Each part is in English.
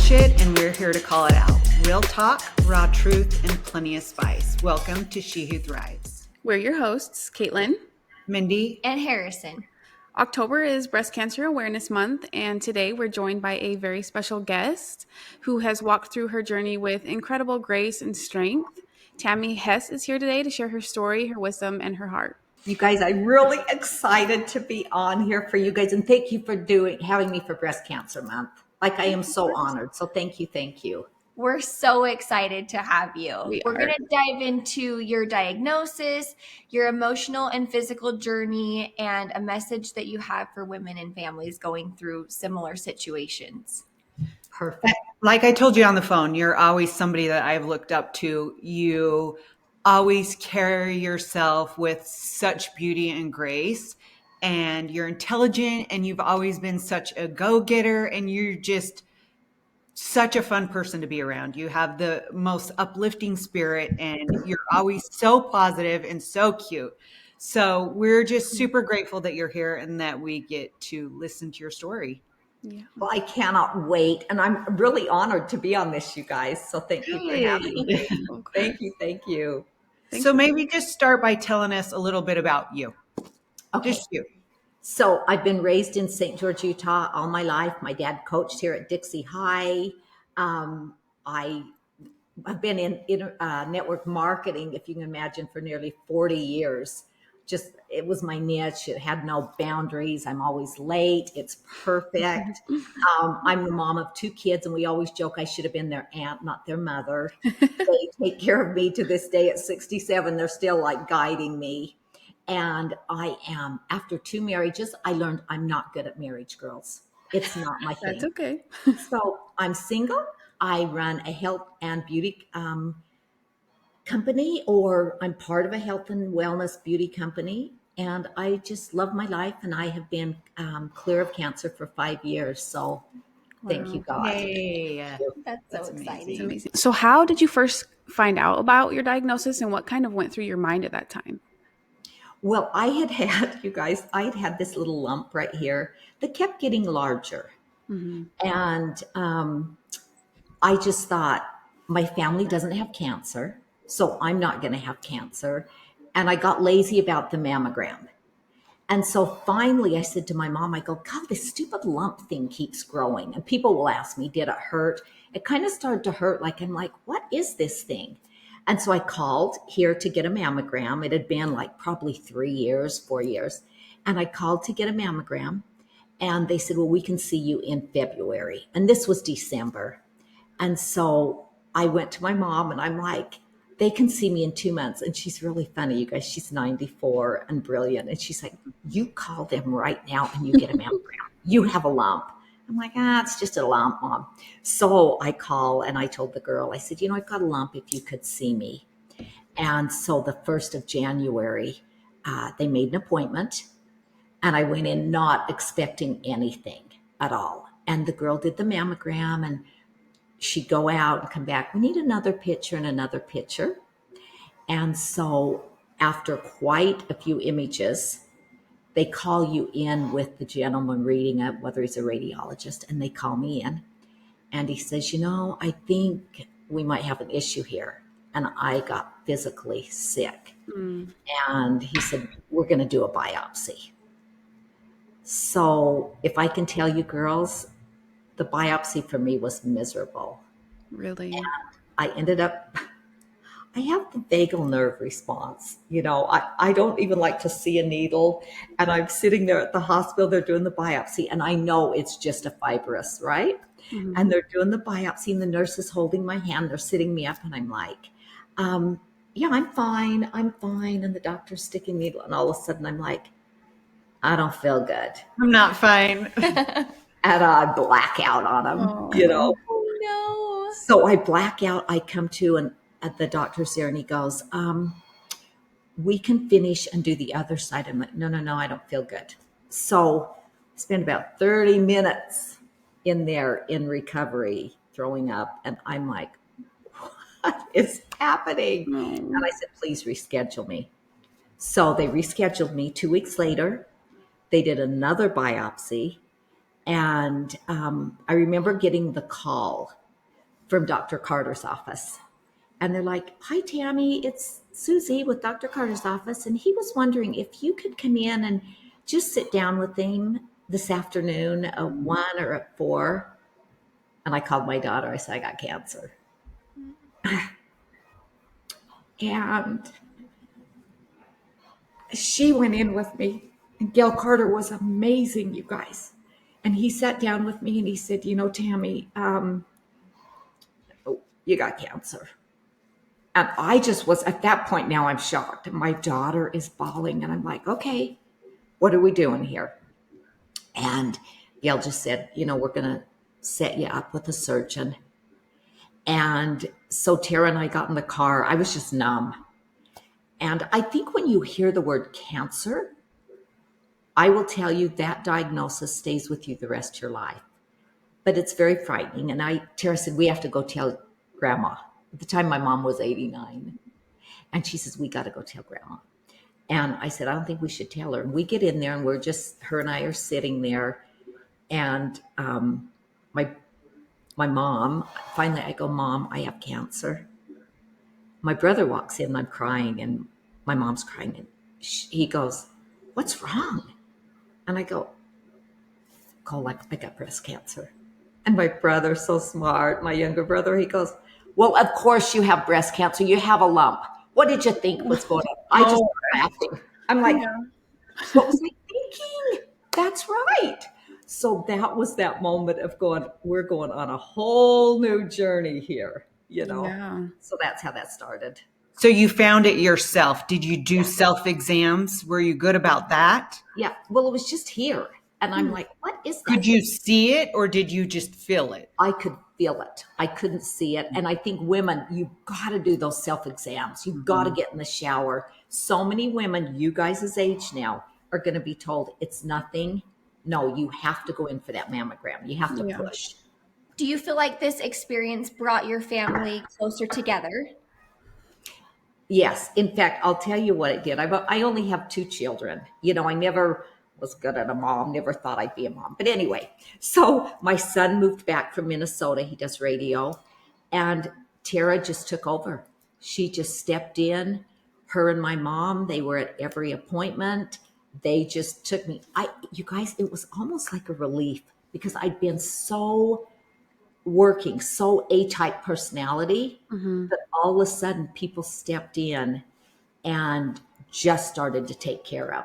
bullshit, and we're here to call it out. Real talk, raw truth, and plenty of spice. Welcome to She Who Thrives. We're your hosts, Caitlin, Mindy, and Harrison. October is Breast Cancer Awareness Month, and today we're joined by a very special guest who has walked through her journey with incredible grace and strength. Tami Hess is here today to share her story, her wisdom, and her heart. You guys, I'm really excited to be on here for you guys, and thank you for having me for Breast Cancer Month. Like, I am so honored. So thank you. We're so excited to have you. We're going to dive into your diagnosis, your emotional and physical journey, and a message that you have for women and families going through similar situations. Perfect. Like I told you on the phone, you're always somebody that I've looked up to. You always carry yourself with such beauty and grace, and you're intelligent, and you've always been such a go-getter, and you're just such a fun person to be around. You have the most uplifting spirit, and you're always so positive and so cute. So we're just super grateful that you're here and that we get to listen to your story. Yeah. Well, I cannot wait. And I'm really honored to be on this, you guys. So thank you for having me. Thank you. So maybe just start by telling us a little bit about you. Okay. Just you. So I've been raised in St. George, Utah all my life. My dad coached here at Dixie High. I've been in network marketing, if you can imagine, for nearly 40 years. It was my niche. It had no boundaries. I'm always late. It's perfect. I'm the mom of 2 kids, and we always joke I should have been their aunt, not their mother. They take care of me to this day at 67. They're still like guiding me. And I am, after 2 marriages, I learned I'm not good at marriage, girls. It's not my thing. That's okay. So I'm single. I run a health and beauty company, or I'm part of a health and wellness beauty company. And I just love my life. And I have been clear of cancer for 5 years. So thank you, God. Yay. That's so exciting. Amazing. So how did you first find out about your diagnosis, and what kind of went through your mind at that time? Well, you guys, I had this little lump right here that kept getting larger. Mm-hmm. And I just thought, my family doesn't have cancer, so I'm not going to have cancer. And I got lazy about the mammogram. And so finally I said to my mom, I go, God, this stupid lump thing keeps growing. And people will ask me, did it hurt? It kind of started to hurt. I'm like, what is this thing? And so I called here to get a mammogram. It had been like probably 4 years. And I called to get a mammogram. And they said, well, we can see you in February. And this was December. And so I went to my mom and I'm like, they can see me in 2 months. And she's really funny, you guys. She's 94 and brilliant. And she's like, you call them right now and you get a mammogram. You have a lump. I'm like, it's just a lump, Mom. So I call and I told the girl, I said, I've got a lump if you could see me. And so the 1st of January, they made an appointment and I went in not expecting anything at all. And the girl did the mammogram and she'd go out and come back. We need another picture and another picture. And so after quite a few images, they call you in with the gentleman reading it, whether he's a radiologist, and they call me in. And he says, I think we might have an issue here. And I got physically sick. And he said, we're going to do a biopsy. So if I can tell you, girls, the biopsy for me was miserable. Really? And I ended up... I have the vagal nerve response. I don't even like to see a needle. And I'm sitting there at the hospital, they're doing the biopsy, and I know it's just a fibrous, right? Mm-hmm. And they're doing the biopsy, and the nurse is holding my hand. They're sitting me up, and I'm like, yeah, I'm fine. And the doctor's sticking needle. And all of a sudden, I'm like, I don't feel good. I'm not fine. And I black out on them, Oh, no. So I black out. I come to, and at the doctor's there, and he goes, we can finish and do the other side. I'm like, no, I don't feel good. So I spent about 30 minutes in there in recovery, throwing up. And I'm like, what is happening? And I said, please reschedule me. So they rescheduled me. 2 weeks later, they did another biopsy. And I remember getting the call from Dr. Carter's office. And they're like, "Hi, Tami, it's Susie with Dr. Carter's office. And he was wondering if you could come in and just sit down with him this afternoon at 1 or at 4. And I called my daughter. I said, "I got cancer." And she went in with me. And Gail Carter was amazing, you guys. And he sat down with me and he said, "Tami, you got cancer." And I just was at that point, now I'm shocked. My daughter is bawling and I'm like, "Okay, what are we doing here?" And Gail just said, "We're going to set you up with a surgeon." And so Tara and I got in the car. I was just numb. And I think when you hear the word cancer, I will tell you that diagnosis stays with you the rest of your life. But it's very frightening. And Tara said, "We have to go tell Grandma." At the time, my mom was 89. And she says, "We got to go tell Grandma." And I said, "I don't think we should tell her." And we get in there and her and I are sitting there. And my mom, finally I go, "Mom, I have cancer." My brother walks in and I'm crying and my mom's crying. And he goes, "What's wrong?" And I go, "Cole, I got breast cancer." And my brother's so smart, my younger brother, he goes, "Well, of course you have breast cancer. You have a lump. What did you think was going on?" I just laughing. I'm like, what was I thinking? That's right. So that was that moment of we're going on a whole new journey here, Yeah. So that's how that started. So you found it yourself. Did you do self-exams? Were you good about that? Yeah. Well, it was just here. And I'm like, what is that? Could you see it or did you just feel it? I could feel it. I couldn't see it. And I think women, you've got to do those self-exams. You've got to get in the shower. So many women, you guys' age now, are going to be told it's nothing. No, you have to go in for that mammogram. You have to push. Do you feel like this experience brought your family closer together? Yes. In fact, I'll tell you what it did. I only have 2 children. I never was good at a mom, never thought I'd be a mom. But anyway, so my son moved back from Minnesota. He does radio. And Tara just took over. She just stepped in. Her and my mom, they were at every appointment. They just took me. You guys, it was almost like a relief because I'd been so A-type personality that all of a sudden people stepped in and just started to take care of.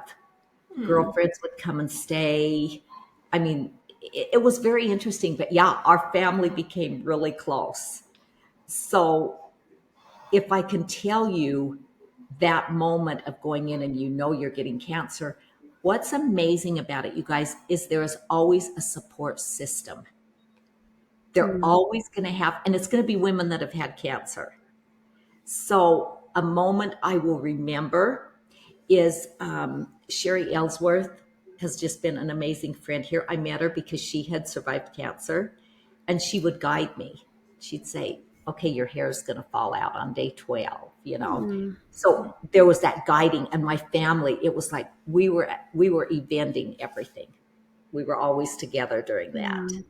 Girlfriends would come and stay. I mean, it was very interesting, but yeah, our family became really close. So if I can tell you that moment of going in and you're getting cancer, what's amazing about it, you guys, is there is always a support system. They're always going to have, and it's going to be women that have had cancer. So a moment I will remember is Sherry Ellsworth has just been an amazing friend here. I met her because she had survived cancer and she would guide me. She'd say, "Okay, your hair is going to fall out on day 12, So there was that guiding, and my family, it was like we were eventing everything. We were always together during that.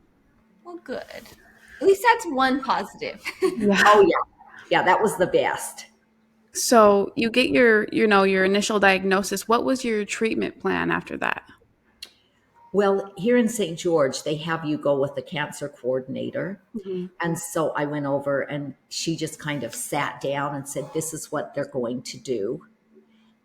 Well, good. At least that's one positive. Oh yeah. Yeah, that was the best. So you get your initial diagnosis. What was your treatment plan after that? Well, here in St. George, they have you go with the cancer coordinator. And so I went over and she just kind of sat down and said, "This is what they're going to do.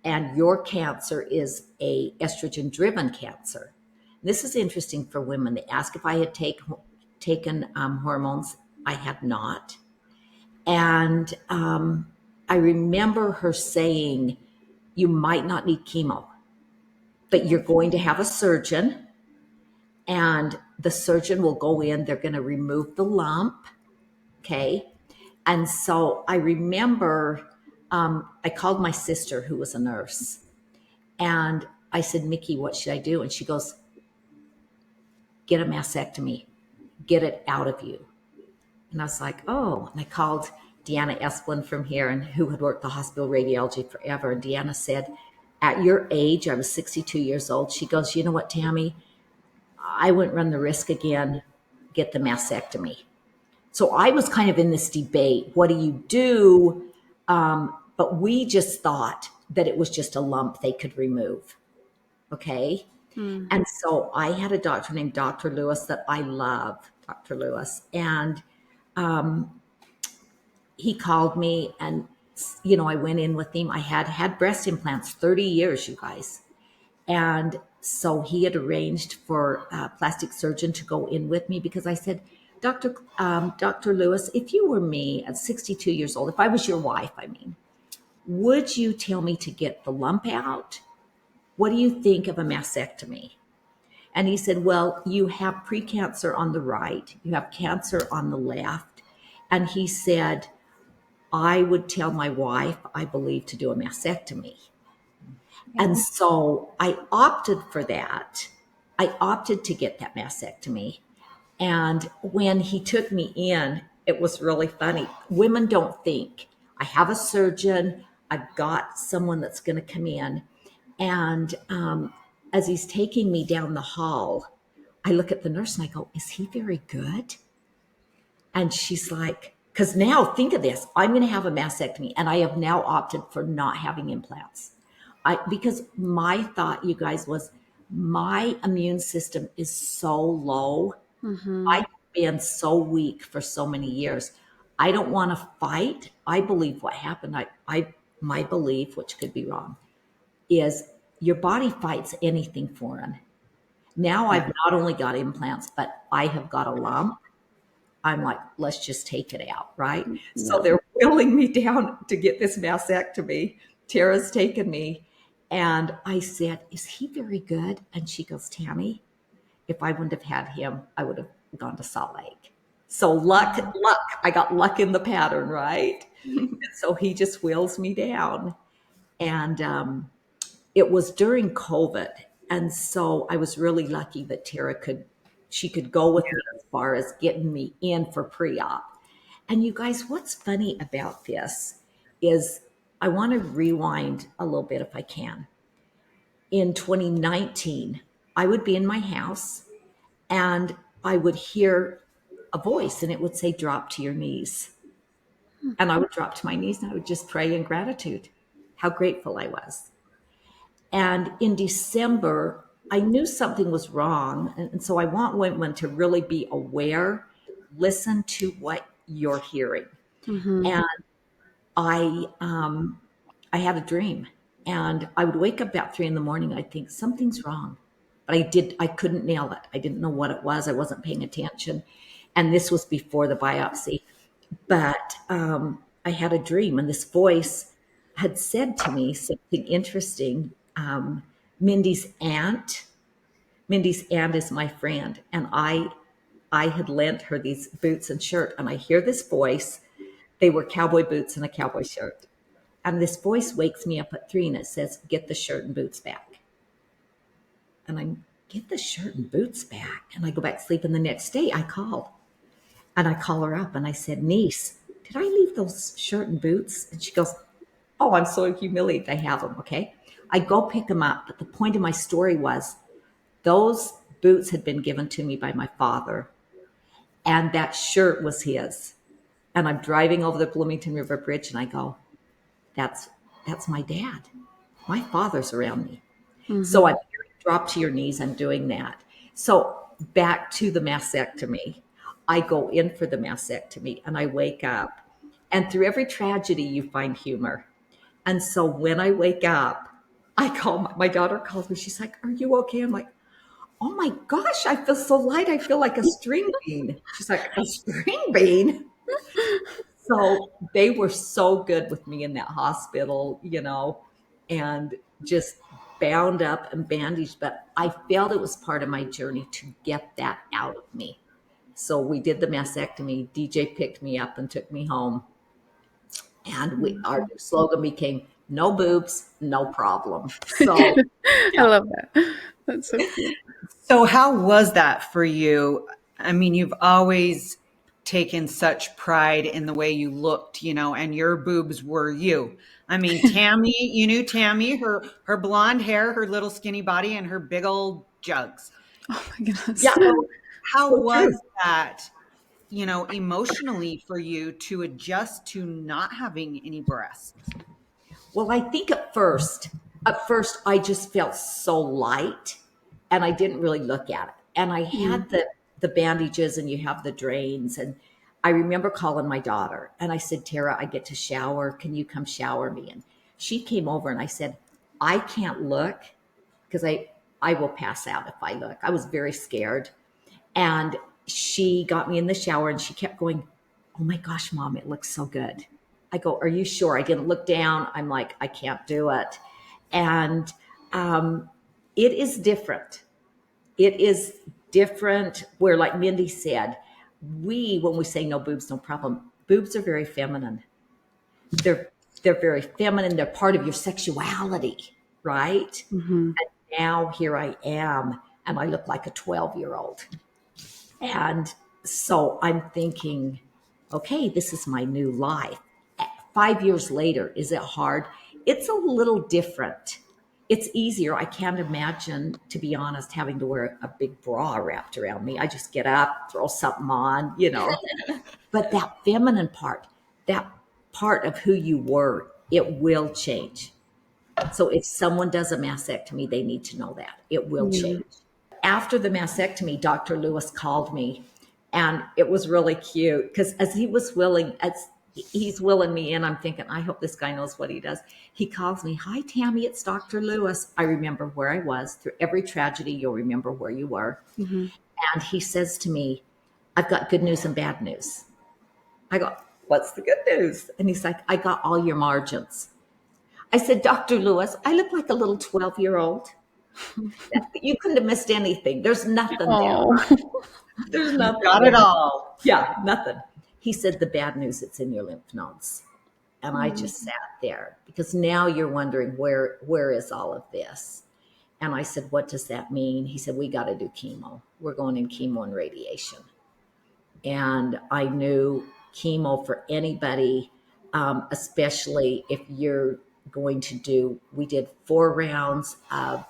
And your cancer is a estrogen-driven cancer." This is interesting for women. They ask if I had taken hormones. I had not. And I remember her saying, "You might not need chemo, but you're going to have a surgeon. And the surgeon will go in, they're going to remove the lump." Okay. And so I remember I called my sister, who was a nurse, and I said, "Mickey, what should I do?" And she goes, "Get a mastectomy, get it out of you." And I was like, "Oh." And I called Deanna Esplin from here, and who had worked the hospital radiology forever. And Deanna said, "At your age," I was 62 years old, she goes, "You know what, Tami? I wouldn't run the risk again, get the mastectomy. So I was kind of in this debate. What do you do? But we just thought that it was just a lump they could remove. Okay. And so I had a doctor named Dr. Lewis that I love, Dr. Lewis. And he called me and, I went in with him. I had breast implants 30 years, you guys. And so he had arranged for a plastic surgeon to go in with me because I said, Dr. Lewis, if you were me at 62 years old, if I was your wife, would you tell me to get the lump out? What do you think of a mastectomy? And he said, well, you have precancer on the right, you have cancer on the left. And he said, I would tell my wife, I believe, to do a mastectomy. And so I opted for that. I opted to get that mastectomy. And when he took me in, it was really funny. Women don't think. I have a surgeon. I've got someone that's going to come in. And as he's taking me down the hall, I look at the nurse and I go, is he very good? And she's like, because now think of this, I'm going to have a mastectomy and I have now opted for not having implants. Because my thought, you guys, was my immune system is so low. I've been so weak for so many years. I don't want to fight. I believe what happened, my belief, which could be wrong, is your body fights anything foreign. Now I've not only got implants, but I have got a lump. I'm like, let's just take it out, right? Yeah. So they're wheeling me down to get this mastectomy. Tara's taken me. And I said, is he very good? And she goes, Tami, if I wouldn't have had him, I would have gone to Salt Lake. So luck, I got luck in the pattern, right? And so he just wheels me down. And it was during COVID. And so I was really lucky that Tara could go with me as far as getting me in for pre-op. And you guys, what's funny about this is I want to rewind a little bit if I can. In 2019, I would be in my house and I would hear a voice and it would say, drop to your knees. And I would drop to my knees and I would just pray in gratitude, how grateful I was. And in December, I knew something was wrong. And so I want women to really be aware, listen to what you're hearing. And I had a dream and I would wake up about 3 a.m. I'd think something's wrong, but I couldn't nail it. I didn't know what it was. I wasn't paying attention. And this was before the biopsy, but I had a dream and this voice had said to me something interesting. Mindy's aunt is my friend. And I had lent her these boots and shirt and I hear this voice. They were cowboy boots and a cowboy shirt. And this voice wakes me up at 3 and it says, get the shirt and boots back. And I get the shirt and boots back. And I go back to sleep. And the next day I called and I call her up and I said, niece, did I leave those shirt and boots? And she goes, oh, I'm so humiliated. I have them. Okay. I go pick them up. But the point of my story was those boots had been given to me by my father and that shirt was his. And I'm driving over the Bloomington River Bridge and I go, that's my dad. My father's around me. So I drop to your knees. I'm doing that. So back to the mastectomy. I go in for the mastectomy and I wake up. And through every tragedy, you find humor. And so when I wake up, I call my daughter calls me. She's like, are you okay? I'm like, oh my gosh, I feel so light. I feel like a string bean. She's like, a string bean? So they were so good with me in that hospital, and just bound up and bandaged. But I felt it was part of my journey to get that out of me. So we did the mastectomy. DJ picked me up and took me home. And our slogan became, no boobs, no problem. So I love that. That's so cute. So how was that for you? I mean, you've always taken such pride in the way you looked, and your boobs were you. I mean, Tami, you knew Tami, her blonde hair, her little skinny body, and her big old jugs. Oh my goodness. Yeah, So how so true. was that, emotionally for you to adjust to not having any breasts? Well, I think at first I just felt so light and I didn't really look at it. And I Mm. had the bandages and you have the drains. And I remember calling my daughter and I said, Tara, I get to shower. Can you come shower me? And she came over and I said, I can't look because I will pass out if I look. I was very scared. And she got me in the shower and she kept going, oh my gosh, mom, it looks so good. I go, are you sure? I didn't look down. I'm like, I can't do it. And um, it is different. It is different where, like Mindy said, when we say no boobs, no problem, boobs are very feminine. They're, they're very feminine. They're part of your sexuality, right? Mm-hmm. And now here I am, and I look like a 12-year-old. And so I'm thinking, okay, this is my new life. 5 years later, is it hard? It's a little different. It's easier. I can't imagine, to be honest, having to wear a big bra wrapped around me. I just get up, throw something on. But that feminine part, that part of who you were, it will change. So if someone does a mastectomy, they need to know that it will Yeah. change. After the mastectomy, Dr. Lewis called me, and it was really cute because as he's willing me in, I'm thinking, I hope this guy knows what he does. He calls me, hi, Tammy, it's Dr. Lewis. I remember where I was. Through every tragedy, you'll remember where you were. Mm-hmm. And he says to me, I've got good news and bad news. I go, what's the good news? And he's like, I got all your margins. I said, Dr. Lewis, I look like a little 12-year-old. You couldn't have missed anything. There's nothing there. Oh. There's You nothing got it there. all. Yeah, nothing. He said, the bad news, it's in your lymph nodes. And I Mm. just sat there because now you're wondering where is all of this? And I said, what does that mean? He said, we got to do chemo. We're going in chemo and radiation. And I knew chemo for anybody, especially if you're going to we did 4 rounds of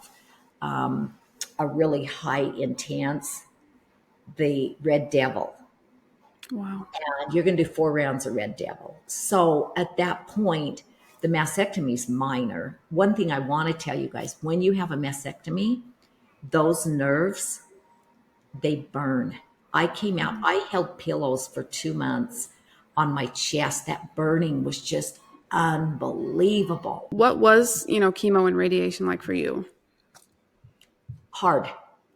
a really high intense, the Red Devil. Wow. And you're going to do 4 rounds of Red Devil. So at that point, the mastectomy is minor. One thing I want to tell you guys, when you have a mastectomy, those nerves, they burn. I came out, I held pillows for 2 months on my chest. That burning was just unbelievable. What was, chemo and radiation like for you? Hard.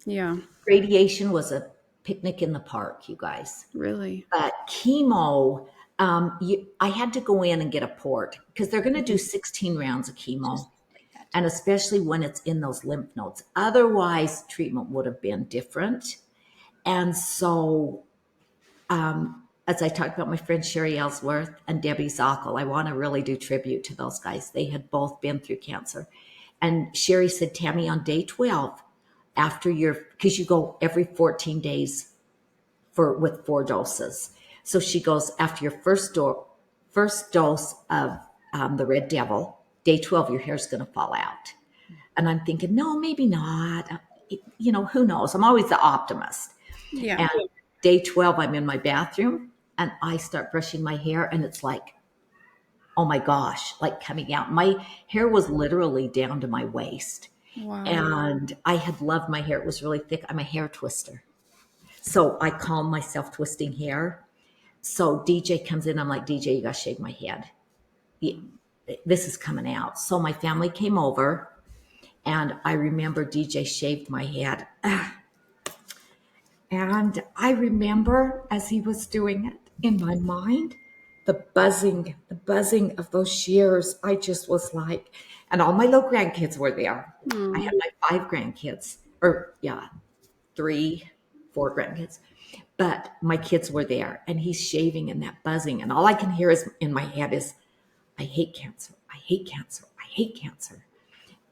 Yeah, Radiation was a picnic in the park, you guys. really. But chemo, I had to go in and get a port because they're going to do 16 rounds of chemo. And especially when it's in those lymph nodes. Otherwise, treatment would have been different. And so, as I talked about my friend Sherry Ellsworth and Debbie Zockel, I want to really do tribute to those guys. They had both been through cancer. And Sherry said, Tammy, on day 12, because you go every 14 days with 4 doses. So she goes, after your first dose of the Red Devil, day 12, your hair's going to fall out. And I'm thinking, no, maybe not. Who knows? I'm always the optimist. Yeah. And day 12, I'm in my bathroom and I start brushing my hair and it's like, oh my gosh, like coming out. My hair was literally down to my waist. Wow. And I had loved my hair. It was really thick. I'm a hair twister. So I call myself twisting hair. So DJ comes in. I'm like, DJ, you got to shave my head. This is coming out. So my family came over and I remember DJ shaved my head. And I remember as he was doing it in my mind, the buzzing of those shears. I just was like, and all my little grandkids were there. I had my 5 grandkids, or yeah, 3, 4 grandkids. But my kids were there and he's shaving and that buzzing. And all I can hear is in my head is, I hate cancer. I hate cancer. I hate cancer.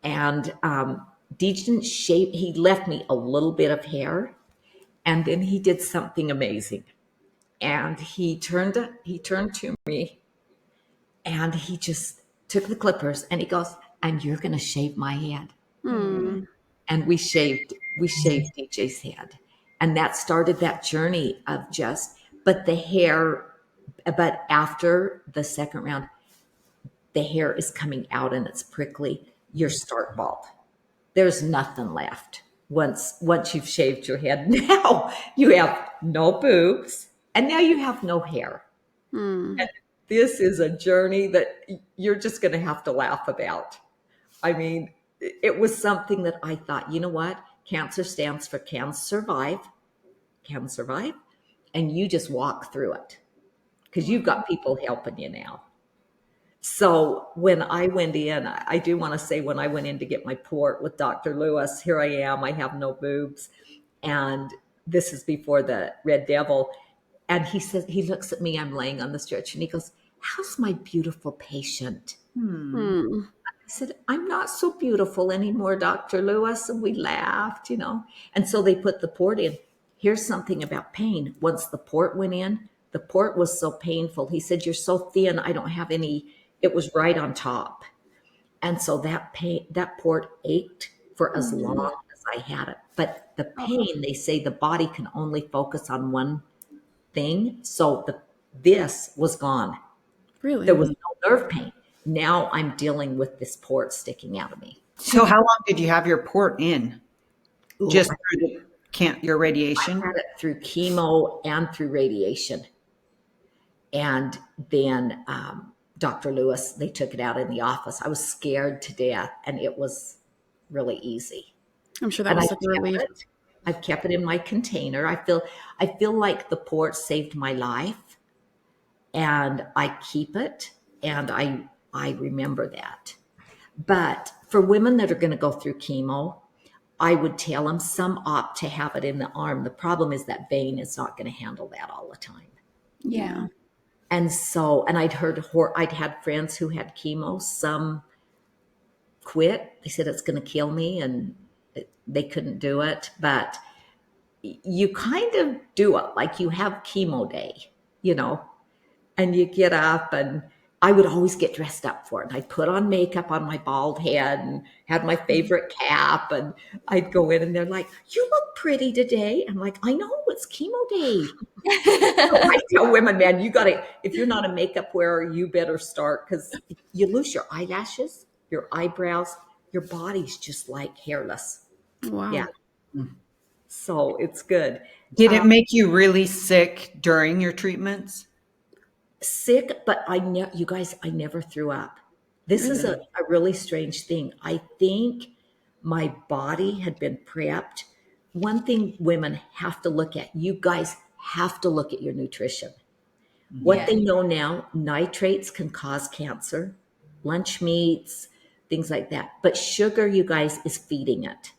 And Deej didn't shave. He left me a little bit of hair. And then he did something amazing. And he turned to me and he just took the clippers and he goes, and you're going to shave my head. Hmm. and we shaved DJ's head. And that started that journey of just, but the hair, but after the second round, the hair is coming out and it's prickly. You're stark bald. There's nothing left once you've shaved your head. Now you have no boobs and now you have no hair. And this is a journey that you're just going to have to laugh about. I mean, it was something that I thought, you know what? Cancer stands for can survive, and you just walk through it because you've got people helping you now. So when I went in, I do want to say when I went in to get my port with Dr. Lewis, here I am, I have no boobs. And this is before the Red Devil. And he says, he looks at me, I'm laying on the stretcher, and he goes, how's my beautiful patient? I said, I'm not so beautiful anymore, Dr. Lewis. And we laughed, And so they put the port in. Here's something about pain. Once the port went in, the port was so painful. He said, you're so thin, I don't have any. It was right on top. And so that port ached for as long as I had it. But the pain, they say the body can only focus on one thing. So this was gone. Really? There was no nerve pain. Now I'm dealing with this port sticking out of me. So how long did you have your port in? Just through your radiation? I had it through chemo and through radiation. And then Dr. Lewis, they took it out in the office. I was scared to death, and it was really easy. I'm sure that was such a relief. I've kept it in my container. I feel like the port saved my life, and I keep it, and I remember that. But for women that are going to go through chemo, I would tell them some opt to have it in the arm. The problem is that vein is not going to handle that all the time. Yeah. And so, and I'd had friends who had chemo. Some quit. They said it's going to kill me, and they couldn't do it. But you kind of do it like you have chemo day, and you get up, and I would always get dressed up for it. I'd put on makeup on my bald head and had my favorite cap, and I'd go in and they're like, you look pretty today. I'm like, I know, it's chemo day. I tell women, man, you gotta, if you're not a makeup wearer, you better start, because you lose your eyelashes, your eyebrows, your body's just like hairless. Wow. Yeah. So it's good. Did it make you really sick during your treatments? Sick, but you guys, I never threw up. This is a really strange thing. I think my body had been prepped. One thing women have to look at, you guys have to look at your nutrition. What they know now, nitrates can cause cancer, lunch meats, things like that. But sugar, you guys, is feeding it.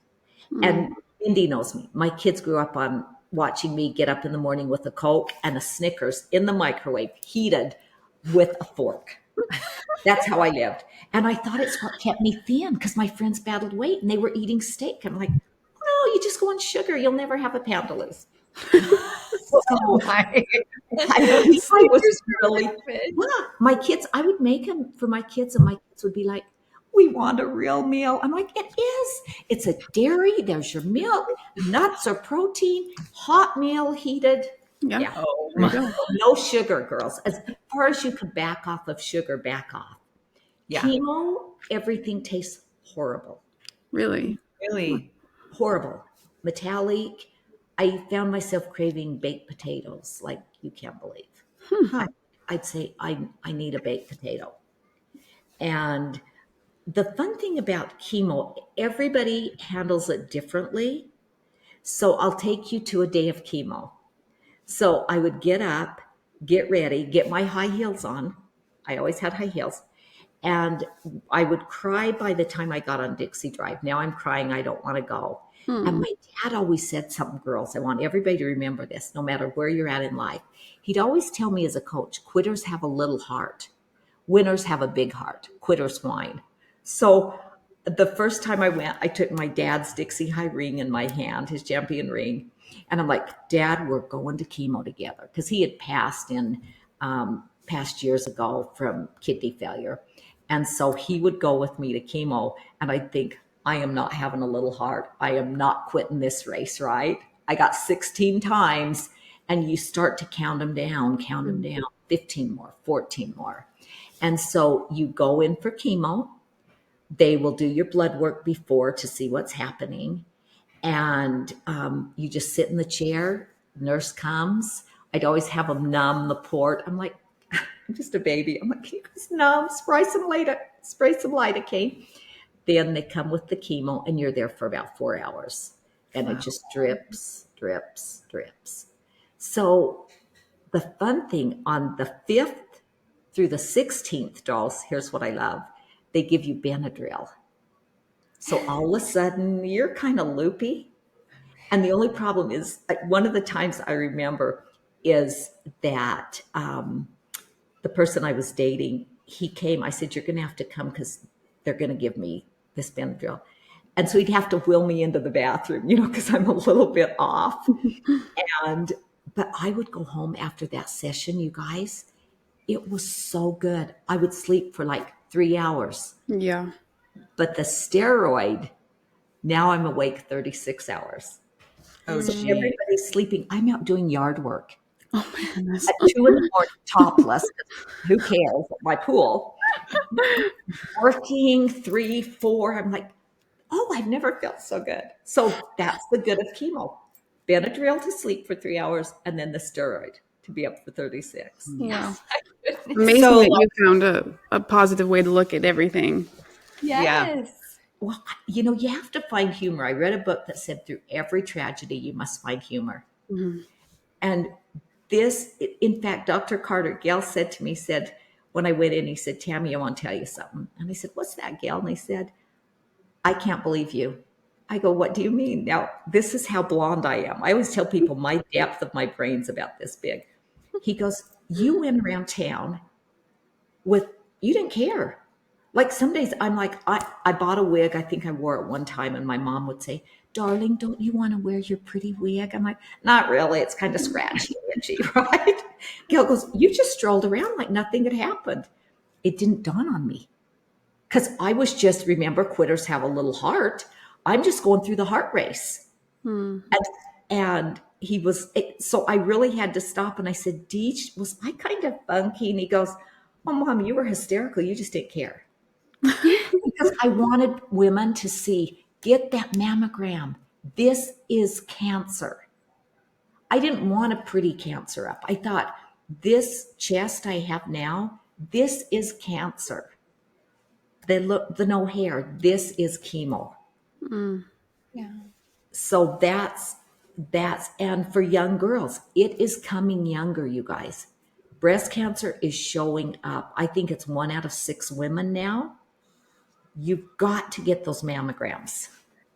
And Mindy knows me. My kids grew up on watching me get up in the morning with a Coke and a Snickers in the microwave, heated with a fork. That's how I lived. And I thought it's what kept me thin, because my friends battled weight and they were eating steak. I'm like, no, you just go on sugar. You'll never have a pound to lose. So I was really, my kids, I would make them for my kids, and my kids would be like, we want a real meal. I'm like, it is. It's a dairy. There's your milk, nuts or protein, hot meal, heated. Yeah. Oh, No sugar, girls. As far as you can back off of sugar, back off. yeah. Chemo, everything tastes horrible. Really? Really? Horrible. Metallic. I found myself craving baked potatoes like you can't believe. I'd say I need a baked potato. And the fun thing about chemo, everybody handles it differently. So I'll take you to a day of chemo. So I would get up, get ready, get my high heels on. I always had high heels. And I would cry by the time I got on Dixie Drive. Now I'm crying. I don't want to go. And my dad always said something, girls, I want everybody to remember this, no matter where you're at in life. He'd always tell me as a coach, quitters have a little heart. Winners have a big heart. Quitters whine. So the first time I went, I took my dad's Dixie High ring in my hand, his champion ring. And I'm like, Dad, we're going to chemo together. Because he had passed in past years ago from kidney failure. And so he would go with me to chemo. And I'd think, I am not having a little heart. I am not quitting this race, right? I got 16 times, and you start to count them down, 15 more, 14 more. And so you go in for chemo. They will do your blood work before to see what's happening. And you just sit in the chair. Nurse comes. I'd always have them numb the port. I'm like, I'm just a baby. I'm like, can you guys numb? Spray some lidocaine. Then they come with the chemo, and you're there for about 4 hours. And it just drips, drips, drips. So the fun thing on the 5th through the 16th, dolls, here's what I love. They give you Benadryl. So all of a sudden, you're kind of loopy. And the only problem is, one of the times I remember is that the person I was dating, he came. I said, you're going to have to come because they're going to give me this Benadryl. And so he'd have to wheel me into the bathroom, because I'm a little bit off. But I would go home after that session, you guys. It was so good. I would sleep for like 3 hours. Yeah. But the steroid, now I'm awake 36 hours. Oh, so gee. everybody's sleeping. I'm out doing yard work. Oh my goodness. At 2 in the morning, topless. Who cares? At my pool. Working 3, 4. I'm like, oh, I've never felt so good. So that's the good of chemo. Benadryl to sleep for 3 hours, and then the steroid to be up for 36. Wow. Amazing So, that you found a positive way to look at everything. Yes. Well, you have to find humor. I read a book that said through every tragedy, you must find humor. Mm-hmm. And this, in fact, Dr. Carter Gale said to me, when I went in, he said, Tami, I want to tell you something. And I said, what's that, Gale? And he said, I can't believe you. I go, what do you mean? Now, this is how blonde I am. I always tell people my depth of my brain's about this big. He goes, you went around town you didn't care. Like some days I'm like, I bought a wig. I think I wore it one time, and my mom would say, darling, don't you want to wear your pretty wig? I'm like, not really. It's kind of scratchy and itchy, right? Gail goes, you just strolled around like nothing had happened. It didn't dawn on me because I was just, remember, quitters have a little heart. I'm just going through the heart race. And he was, so I really had to stop. And I said, Deej, was I kind of funky? And he goes, oh, Mom, you were hysterical. You just didn't care. Because I wanted women to see, get that mammogram. This is cancer. I didn't want a pretty cancer up. I thought, this chest I have now, this is cancer. The no hair, this is chemo. Yeah. So that's, and for young girls, it is coming younger, you guys. Breast cancer is showing up. I think it's 1 out of 6 women now. You've got to get those mammograms.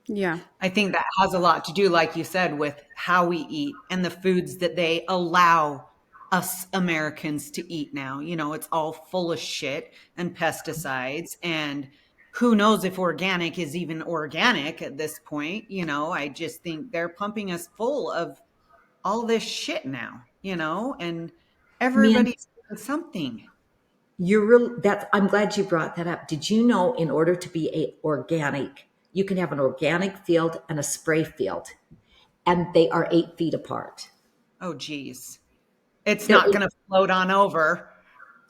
Yeah. I think that has a lot to do, like you said, with how we eat and the foods that they allow us Americans to eat now. It's all full of shit and pesticides, and who knows if organic is even organic at this point. I just think they're pumping us full of all this shit now, and everybody's doing something. I'm glad you brought that up. Did you know in order to be organic, you can have an organic field and a spray field, and they are 8 feet apart. Oh, geez. It's not going to float on over.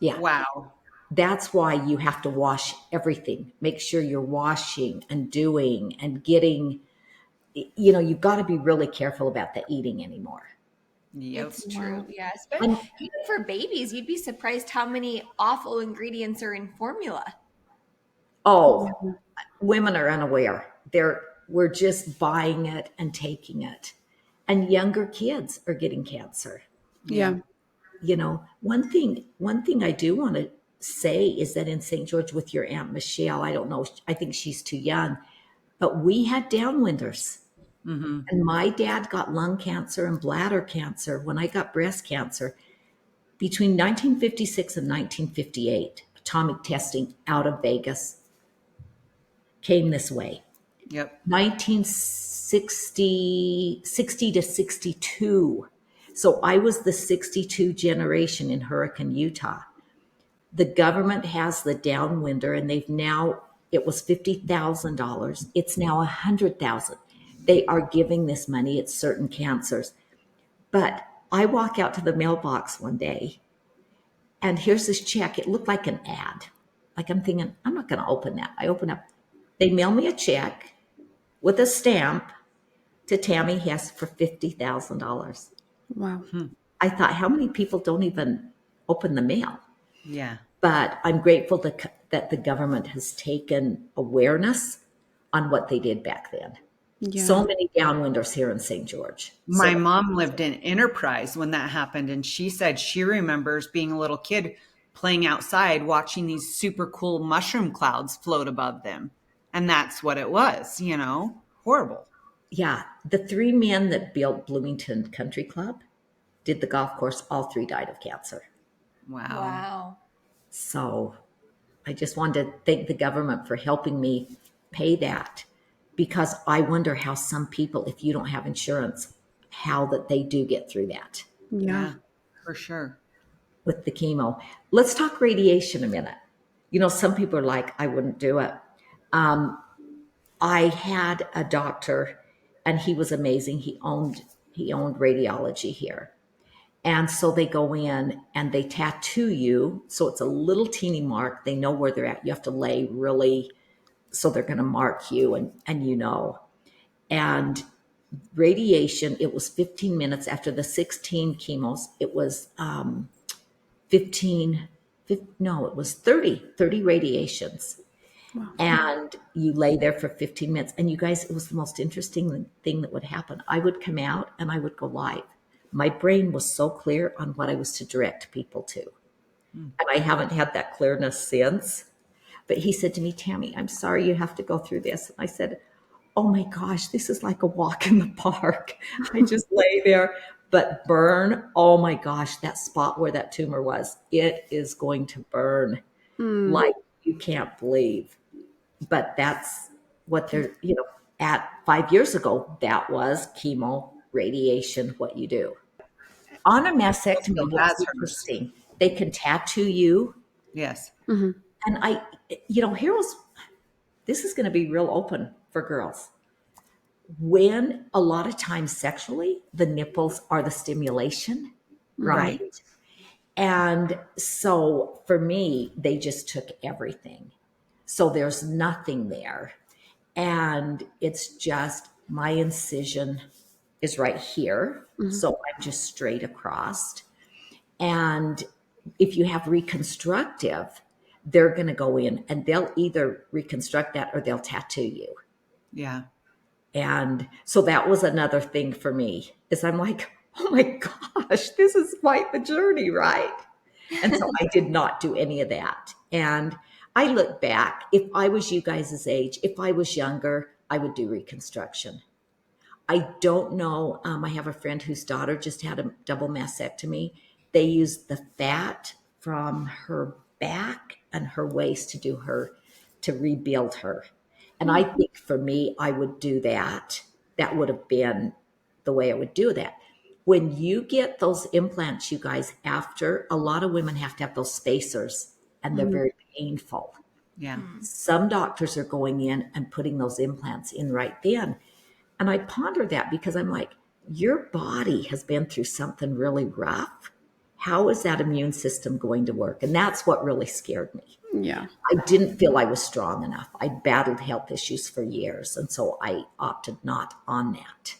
Yeah. Wow. That's why you have to wash everything. Make sure you're washing and doing and getting, you've got to be really careful about the eating anymore. Yep. It's true, yes. But even for babies, you'd be surprised how many awful ingredients are in formula. Oh, women are unaware. We're just buying it and taking it. And younger kids are getting cancer. Yeah. One thing I do want to say is that in St. George with your Aunt Michelle, I don't know, I think she's too young, but we had downwinders. Mm-hmm. And my dad got lung cancer and bladder cancer when I got breast cancer. Between 1956 and 1958, atomic testing out of Vegas came this way. Yep. 1960 to 62. So I was the 62 generation in Hurricane, Utah. The government has the downwinder, and they've now It was $50,000. It's now $100,000. They are giving this money. It's certain cancers. But I walk out to the mailbox one day and here's this check. It looked like an ad. Like I'm thinking, I'm not going to open that. I open up. They mail me a check with a stamp to Tami Hess for $50,000. Wow. I thought, how many people don't even open the mail? Yeah. But I'm grateful that the government has taken awareness on what they did back then. Yeah. So many downwinders here in St. George. My mom lived in Enterprise when that happened, and she said she remembers being a little kid playing outside, watching these super cool mushroom clouds float above them. And that's what it was, horrible. Yeah. The 3 men that built Bloomington Country Club did the golf course. All 3 died of cancer. Wow. So I just wanted to thank the government for helping me pay that, because I wonder how some people, if you don't have insurance, how that they do get through that Yeah. For sure. with the chemo. Let's talk radiation a minute. Some people are like, I wouldn't do it. I had a doctor and he was amazing. He owned radiology here. And so they go in and they tattoo you. So it's a little teeny mark. They know where they're at. You have to lay really, so they're going to mark you and. And radiation, it was 15 minutes after the 16 chemos. It was 30 radiations. Wow. And you lay there for 15 minutes. And you guys, it was the most interesting thing that would happen. I would come out and I would go live. My brain was so clear on what I was to direct people to. And I haven't had that clearness since. But he said to me, Tami, I'm sorry you have to go through this. And I said, oh my gosh, this is like a walk in the park. I just lay there. But burn, oh my gosh, that spot where that tumor was, it is going to burn like you can't believe. But that's what they're, at 5 years ago, that was chemo, radiation, what you do. On a mastectomy, what's interesting, they can tattoo you. Yes. Mm-hmm. And this is going to be real open for girls. When a lot of times sexually, the nipples are the stimulation, right? And so for me, they just took everything. So there's nothing there. And it's just my incision is right here. So I'm just straight across. And if you have reconstructive, they're going to go in and they'll either reconstruct that or they'll tattoo you. Yeah. And so that was another thing for me, is I'm like, oh my gosh, this is quite the journey, right? And so I did not do any of that. And I look back, if I was you guys' age, if I was younger, I would do reconstruction. I don't know. I have a friend whose daughter just had a double mastectomy. They used the fat from her back and her waist to rebuild her. And I think for me, I would do that. That would have been the way I would do that. When you get those implants, you guys, after, a lot of women have to have those spacers and they're very painful. Yeah. Some doctors are going in and putting those implants in right then. And I ponder that because I'm like, your body has been through something really rough. How is that immune system going to work? And that's what really scared me. Yeah. I didn't feel I was strong enough. I'd battled health issues for years. And so I opted not on that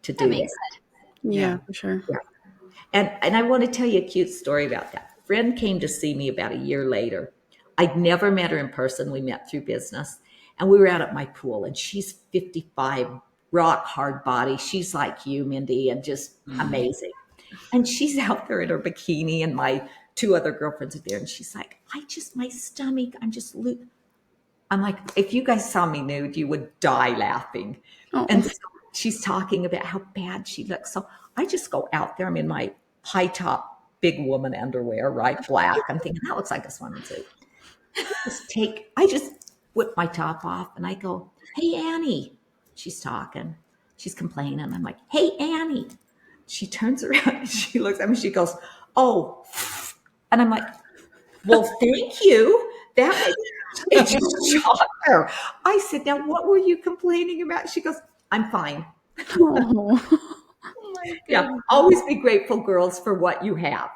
to do makes that. Yeah, for sure. Yeah. And I want to tell you a cute story about that. A friend came to see me about a year later. I'd never met her in person. We met through business. And we were out at my pool, and she's 55, rock hard body. She's like you, Mindy, and just amazing. And she's out there in her bikini, and my 2 other girlfriends are there. And she's like, my stomach, I'm like, if you guys saw me nude, you would die laughing. Oh. And so she's talking about how bad she looks. So I just go out there. I'm in my high top, big woman underwear, right? Black. I'm thinking, that looks like a swimming suit. I just whip my top off and I go, hey, Annie. She's talking. She's complaining. I'm like, hey, Annie. She turns around and she looks at me. She goes, oh. And I'm like, well, thank you. It just shocked her. I said, now what were you complaining about? She goes, I'm fine. Oh. Oh my Yeah, goodness. always be grateful, girls, for what you have.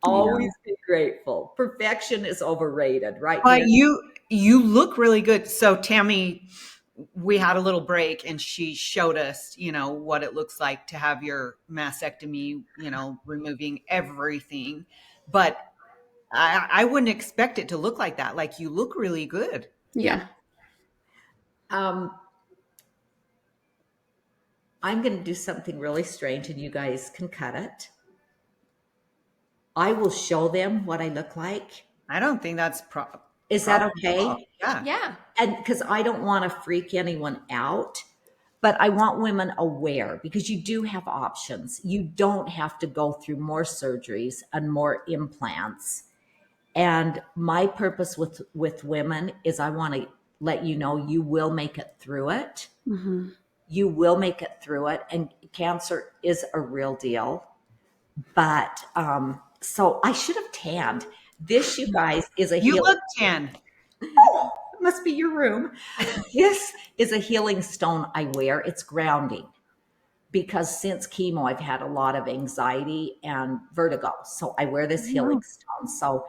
Yeah. Always be grateful. Perfection is overrated, right, But Mary? you look really good. So Tammy, we had a little break and she showed us, what it looks like to have your mastectomy, removing everything. But I wouldn't expect it to look like that. Like you look really good. Yeah. Um, I'm going to do something really strange, and you guys can cut it. I will show them what I look like. I don't think that's Is that problem at all. okay? Yeah. Yeah. And because I don't want to freak anyone out, but I want women aware because you do have options. You don't have to go through more surgeries and more implants. And my purpose with women is I want to let you know you will make it through it. Mm-hmm. You will make it through it, and cancer is a real deal. But so I should have tanned. This, you guys, is a You healing. look tan. Oh, it must be your room. This is a healing stone I wear. It's grounding because since chemo, I've had a lot of anxiety and vertigo. So I wear this healing Wow. stone. So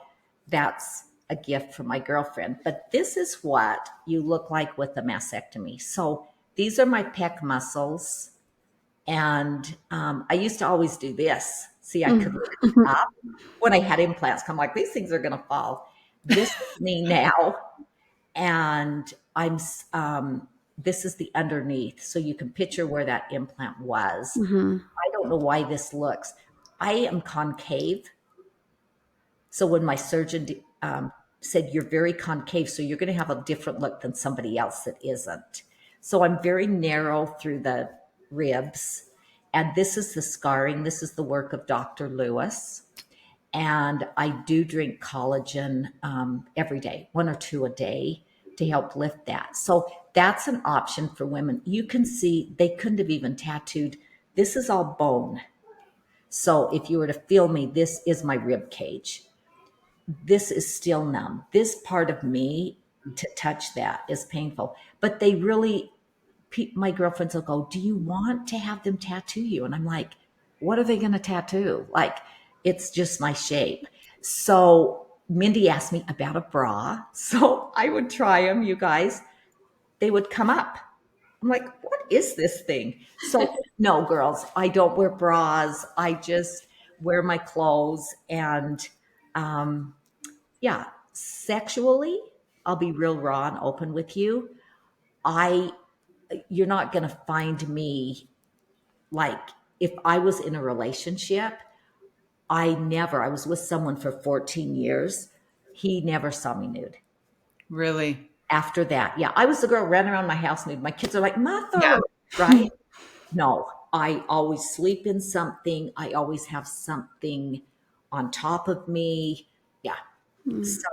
that's a gift from my girlfriend. But this is what you look like with a mastectomy. So these are my pec muscles. And I used to always do this. See, I could lift Mm-hmm. up when I had implants. I'm like, these things are going to fall. This is me now. And this is the underneath. So you can picture where that implant was. Mm-hmm. I don't know why this looks. I am concave. So when my surgeon said, you're very concave, so you're going to have a different look than somebody else that isn't. So I'm very narrow through the ribs. And this is the scarring. This is the work of Dr. Lewis. And I do drink collagen every day, 1 or 2 a day to help lift that. So that's an option for women. You can see they couldn't have even tattooed. This is all bone. So if you were to feel me, this is my rib cage. This is still numb. This part of me to touch that is painful. But they really, my girlfriends will go, do you want to have them tattoo you? And I'm like, what are they going to tattoo? Like, it's just my shape. So Mindy asked me about a bra. So I would try them, you guys. They would come up. I'm like, what is this thing? So no, girls, I don't wear bras. I just wear my clothes. And yeah, sexually, I'll be real raw and open with you. You're not going to find me like if I was in a relationship, I was with someone for 14 years. He never saw me nude. Really? After that, yeah, I was the girl running around my house nude. My kids are like, Yeah. Mother, right? No, I always sleep in something. I always have something on top of me. Yeah. Mm. So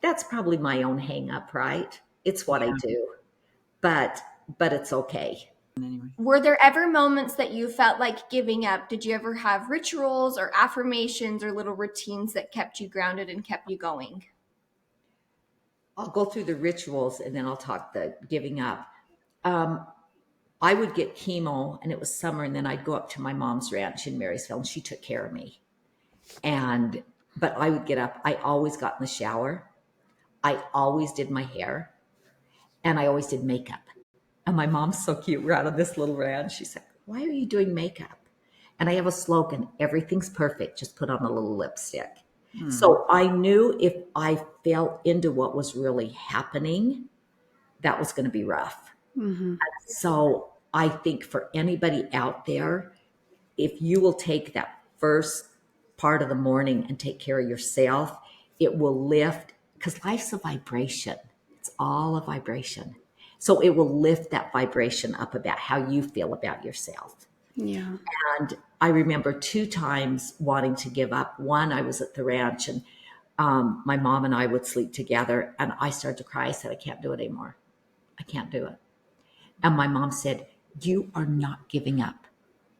that's probably my own hang up, right? It's what I do. But it's okay. Anyway. Were there ever moments that you felt like giving up? Did you ever have rituals or affirmations or little routines that kept you grounded and kept you going? I'll go through the rituals and then I'll talk the giving up. I would get chemo and it was summer, and then I'd go up to my mom's ranch in Marysville and she took care of me. But I would get up. I always got in the shower. I always did my hair and I always did makeup. And my mom's so cute. We're out on this little ranch. She said, why are you doing makeup? And I have a slogan, everything's perfect. Just put on a little lipstick. So I knew if I fell into what was really happening, that was going to be rough. Mm-hmm. So I think for anybody out there, if you will take that first part of the morning and take care of yourself, it will lift, because life's a vibration. It's all a vibration. So it will lift that vibration up about how you feel about yourself. Yeah. And I remember 2 times wanting to give up. One, I was at the ranch and my mom and I would sleep together and I started to cry. I said, I can't do it anymore. I can't do it. And my mom said, you are not giving up.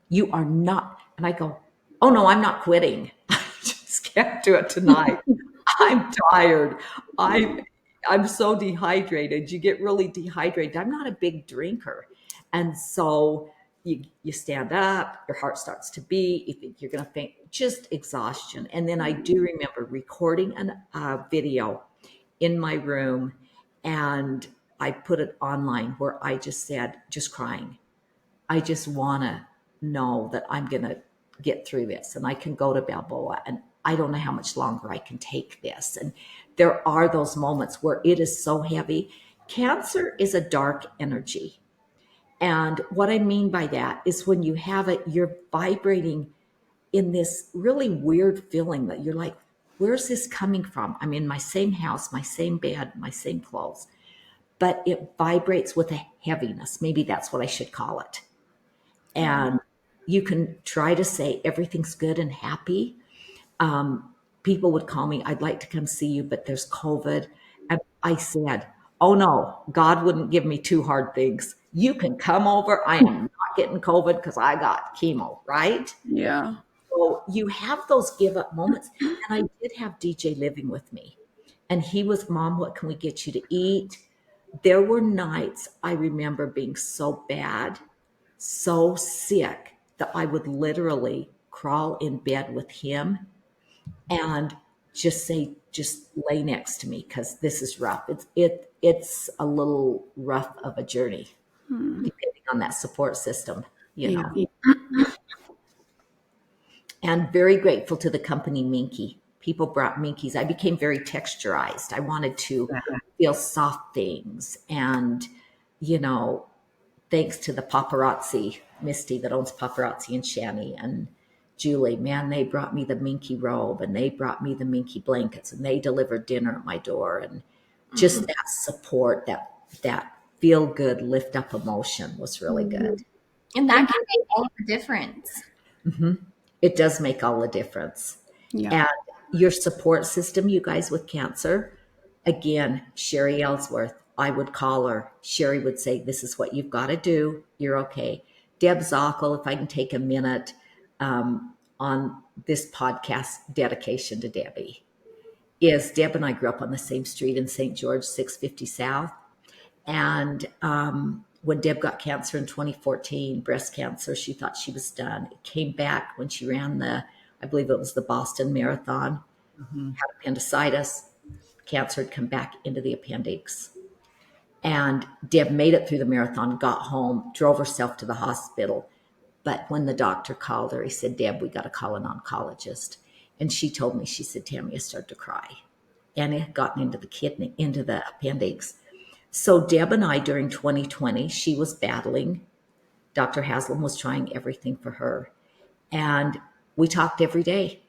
You are not. And I go, oh no, I'm not quitting. I just can't do it tonight. I'm tired. I'm so dehydrated. You get really dehydrated. I'm not a big drinker. And so you stand up, your heart starts to beat, you think you're going to faint, just exhaustion. And then I do remember recording a video in my room, and I put it online where I just said, just crying. I just want to know that I'm going to get through this and I can go to Balboa, and I don't know how much longer I can take this. And there are those moments where it is so heavy. Cancer is a dark energy. And what I mean by that is when you have it, you're vibrating in this really weird feeling that you're like, where's this coming from? I'm in my same house, my same bed, my same clothes, but it vibrates with a heaviness. Maybe that's what I should call it. And you can try to say everything's good and happy. People would call me, I'd like to come see you, but there's COVID. And I said, oh no, God wouldn't give me two hard things. You can come over. I am not getting COVID because I got chemo, right? Yeah. So you have those give up moments. And I did have DJ living with me. And he was, Mom, what can we get you to eat? There were nights I remember being so bad, so sick, that I would literally crawl in bed with him and just say, just lay next to me because this is rough. It's a little rough of a journey, depending on that support system, you know. Yeah. And very grateful to the company Minky. People brought Minkies. I became very texturized. I wanted to feel soft things. And, you know, thanks to the paparazzi, Misty that owns paparazzi and Shani and Julie, man, they brought me the Minky robe and they brought me the Minky blankets and they delivered dinner at my door. And just that support, that feel good, lift up emotion was really good. And that can make all the difference. It does make all the difference. Yeah. And your support system, you guys with cancer, again, Sherry Ellsworth, I would call her. Sherry would say, this is what you've got to do. You're okay. Deb Zockel, if I can take a minute on this podcast, dedication to Debbie, is Deb and I grew up on the same street in St. George, 650 South. And when Deb got cancer in 2014, breast cancer, she thought she was done. It came back when she ran I believe it was the Boston Marathon, had appendicitis. Cancer had come back into the appendix. And Deb made it through the marathon, got home, drove herself to the hospital. But when the doctor called her, he said, Deb, we got to call an oncologist. And she told me, she said, Tammy, I started to cry. And it had gotten into the kidney, into the appendix. So Deb and I, during 2020, she was battling. Dr. Haslam was trying everything for her. And we talked every day.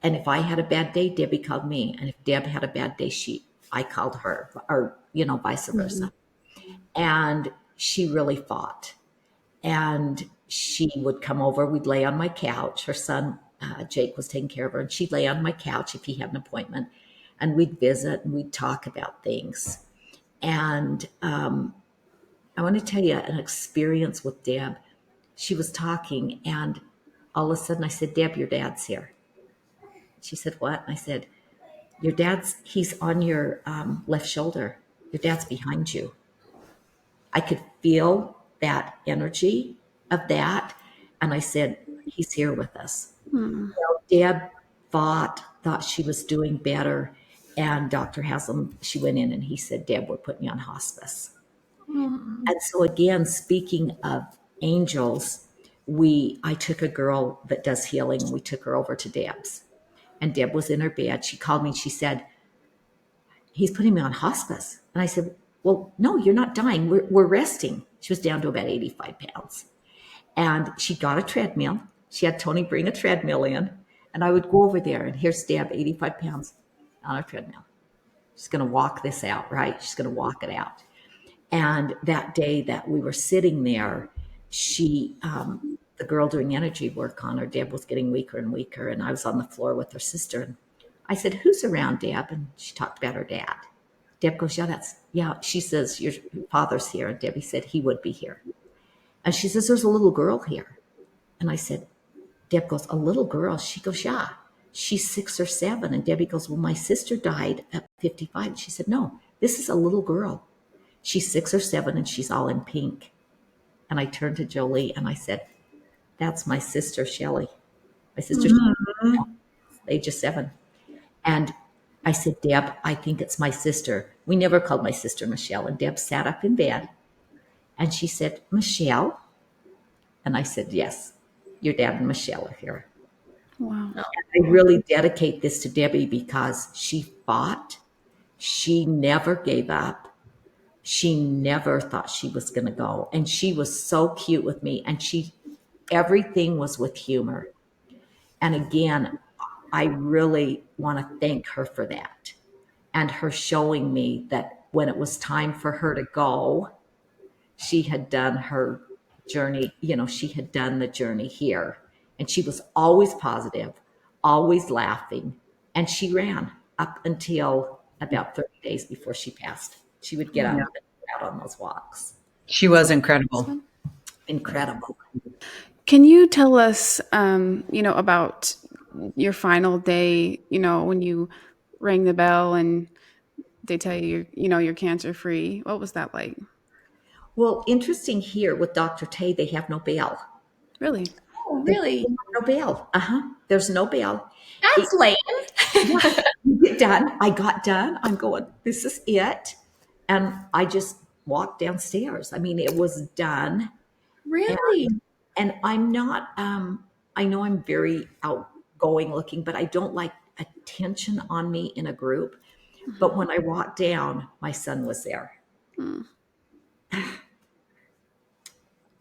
And if I had a bad day, Debbie called me. And if Deb had a bad day, I called her, or, you know, vice versa. And she really fought. And she would come over. We'd lay on my couch. Her son, Jake, was taking care of her. And she'd lay on my couch if he had an appointment. And we'd visit and we'd talk about things. And I want to tell you an experience with Deb. She was talking, and all of a sudden I said, Deb, your dad's here. She said, what? And I said, he's on your left shoulder. Your dad's behind you. I could feel that energy of that. And I said, he's here with us. Well, Deb thought she was doing better. And Dr. Haslam, she went in and he said, Deb, we're putting you on hospice. And so again, speaking of angels, I took a girl that does healing and we took her over to Deb's. And Deb was in her bed. She called me and she said, he's putting me on hospice. And I said, well, no, you're not dying. We're resting. She was down to about 85 pounds. And she got a treadmill. She had Tony bring a treadmill in. And I would go over there and here's Deb, 85 pounds on a treadmill. She's going to walk this out, right? She's going to walk it out. And that day that we were sitting there, the girl doing energy work on her, Deb, was getting weaker and weaker. And I was on the floor with her sister. And I said, who's around, Deb? And she talked about her dad. Deb goes, yeah. She says, your father's here. And Debbie said, he would be here. And she says, there's a little girl here. And I said, Deb goes, a little girl? She goes, yeah. She's 6 or 7. And Debbie goes, well, my sister died at 55. And she said, no, this is a little girl. She's 6 or 7 and she's all in pink. And I turned to Jolie and I said, that's my sister, Shelley. My sister, Mhm. age of 7. And I said, Deb, I think it's my sister. We never called my sister Michelle. And Deb sat up in bed and she said, Michelle? And I said, yes, your dad and Michelle are here. Wow. I really dedicate this to Debbie because she fought. She never gave up. She never thought she was going to go. And she was so cute with me. And everything was with humor. And again, I really want to thank her for that and her showing me that when it was time for her to go, she had done her journey, she had done the journey here. And she was always positive, always laughing. And she ran up until about 30 days before she passed. She would get Yeah. up and out on those walks. She was incredible. Incredible. Can you tell us, about your final day, when you rang the bell and they tell you, you're cancer free? What was that like? Well, interesting here with Dr. Tay, they have no bail. Really? Oh, They really? have no bail. There's no bail. That's lame. Yeah, you get done. I got done. I'm going, this is it. And I just walked downstairs. I mean, it was done. Really? And I'm not, I know I'm very outgoing looking, but I don't like attention on me in a group. But when I walked down, my son was there. Mm.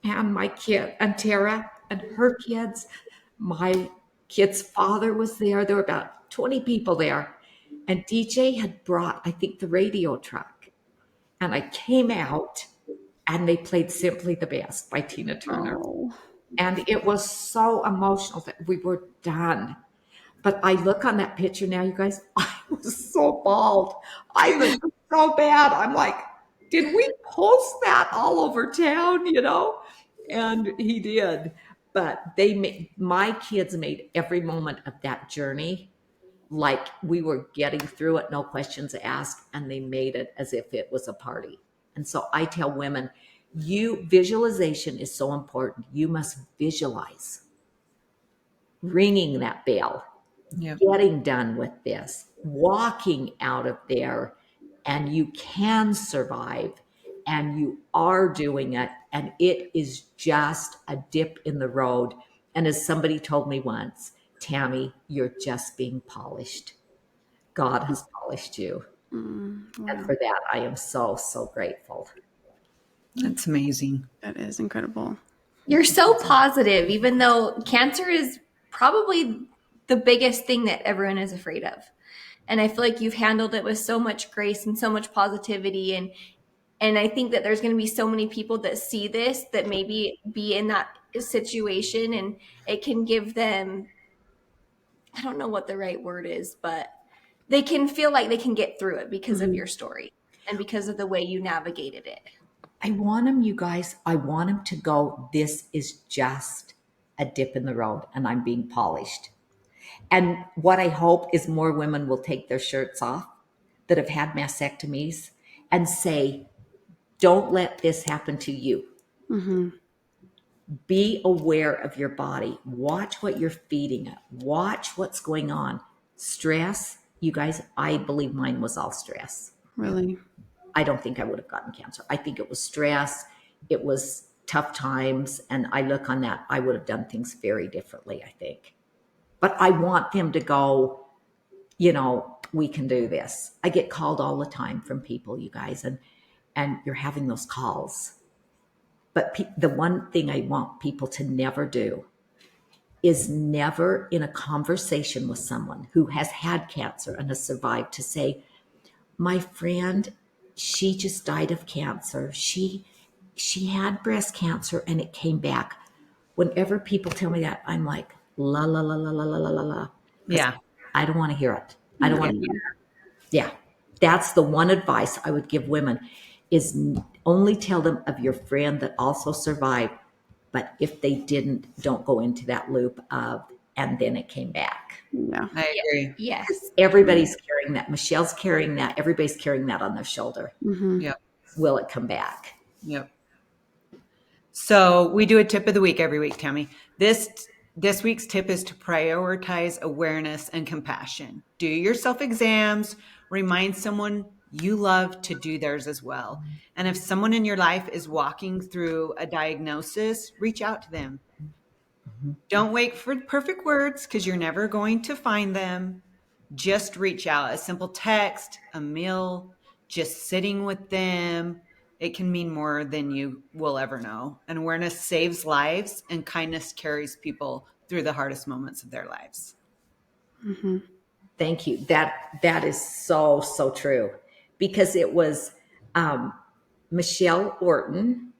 And my kid, and Tara and her kids, my kid's father was there. There were about 20 people there. And DJ had brought, I think, the radio truck. And I came out and they played Simply the Best by Tina Turner. Oh. And it was so emotional that we were done. But I look on that picture now, you guys, I was so bald. I looked so bad. I'm like, did we post that all over town, And he did. But my kids made every moment of that journey like we were getting through it, no questions asked, and they made it as if it was a party. And so I tell women, visualization is so important. You must visualize ringing that bell, Yeah. getting done with this, walking out of there, and you can survive and you are doing it. And it is just a dip in the road. And as somebody told me once, Tami, you're just being polished. God has polished you. Wow. And for that, I am so, so grateful. That's amazing. That is incredible. You're so positive, even though cancer is probably the biggest thing that everyone is afraid of. And I feel like you've handled it with so much grace and so much positivity. And I think that there's going to be so many people that see this that maybe be in that situation, and it can give them, I don't know what the right word is, but they can feel like they can get through it because of your story and because of the way you navigated it. I want them, you guys, I want them to go, this is just a dip in the road and I'm being polished. And what I hope is more women will take their shirts off that have had mastectomies and say, don't let this happen to you. Mm-hmm. Be aware of your body. Watch what you're feeding it. Watch what's going on. Stress, you guys, I believe mine was all stress. Really? I don't think I would have gotten cancer. I think it was stress. It was tough times. And I look on that, I would have done things very differently, I think. But I want them to go, we can do this. I get called all the time from people, you guys, and you're having those calls. But the one thing I want people to never do is never in a conversation with someone who has had cancer and has survived to say, my friend, she just died of cancer. She had breast cancer and it came back. Whenever people tell me that, I'm like, la, la, la, la, la, la, la, la, la. Yeah. I don't want to hear it. I don't want to hear it. Yeah. That's the one advice I would give women is only tell them of your friend that also survived. But if they didn't, don't go into that loop of and then it came back. Yeah. I agree. Yes. Everybody's carrying that. Michelle's carrying that. Everybody's carrying that on their shoulder. Yep. Will it come back? Yep. So we do a tip of the week every week, Tami. This week's tip is to prioritize awareness and compassion. Do your self-exams. Remind someone you love to do theirs as well. And if someone in your life is walking through a diagnosis, reach out to them. Don't wait for perfect words because you're never going to find them. Just reach out. A simple text, a meal, just sitting with them. It can mean more than you will ever know. And awareness saves lives, and kindness carries people through the hardest moments of their lives. Thank you. That is so true, because it was Michelle Orton,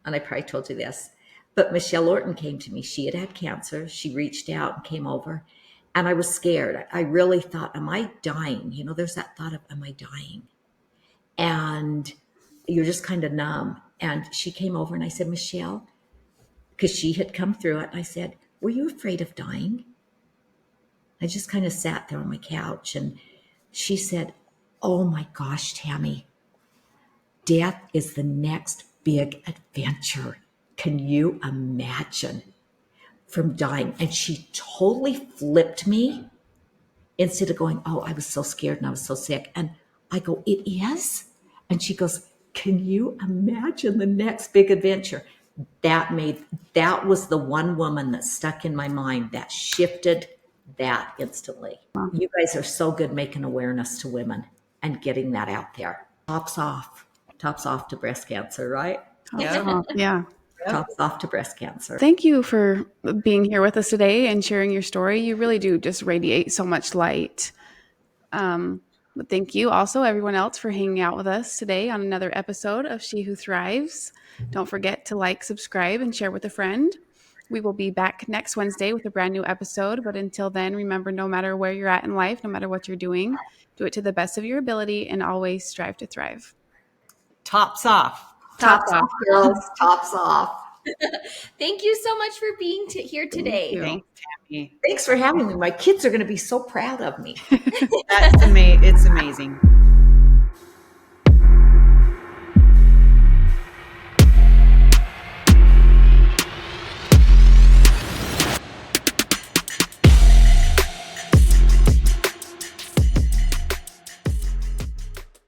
and I probably told you this, but Michelle Orton came to me. She had cancer. She reached out and came over, and I was scared. I really thought, am I dying? You know, there's that thought of, am I dying? And you're just kind of numb. And she came over and I said, Michelle, because she had come through it, and I said, were you afraid of dying? I just kind of sat there on my couch, and she said, oh my gosh, Tami, death is the next big adventure. Can you imagine from dying? And she totally flipped me. Instead of going, oh, I was so scared and I was so sick. And I go, it is? And she goes, can you imagine the next big adventure? That was the one woman that stuck in my mind that shifted that instantly. You guys are so good making awareness to women and getting that out there. Tops off to breast cancer, right? Yeah. Tops off to breast cancer. Thank you for being here with us today and sharing your story. You really do just radiate so much light. But thank you also, everyone else, for hanging out with us today on another episode of She Who Thrives. Don't forget to like, subscribe, and share with a friend. We will be back next Wednesday with a brand new episode. But until then, remember, no matter where you're at in life, no matter what you're doing, do it to the best of your ability and always strive to thrive. Tops off. Tops off, girls. Tops off. Thank you so much for being here today. Thanks, Tami. Thanks for having me. My kids are going to be so proud of me. It's amazing.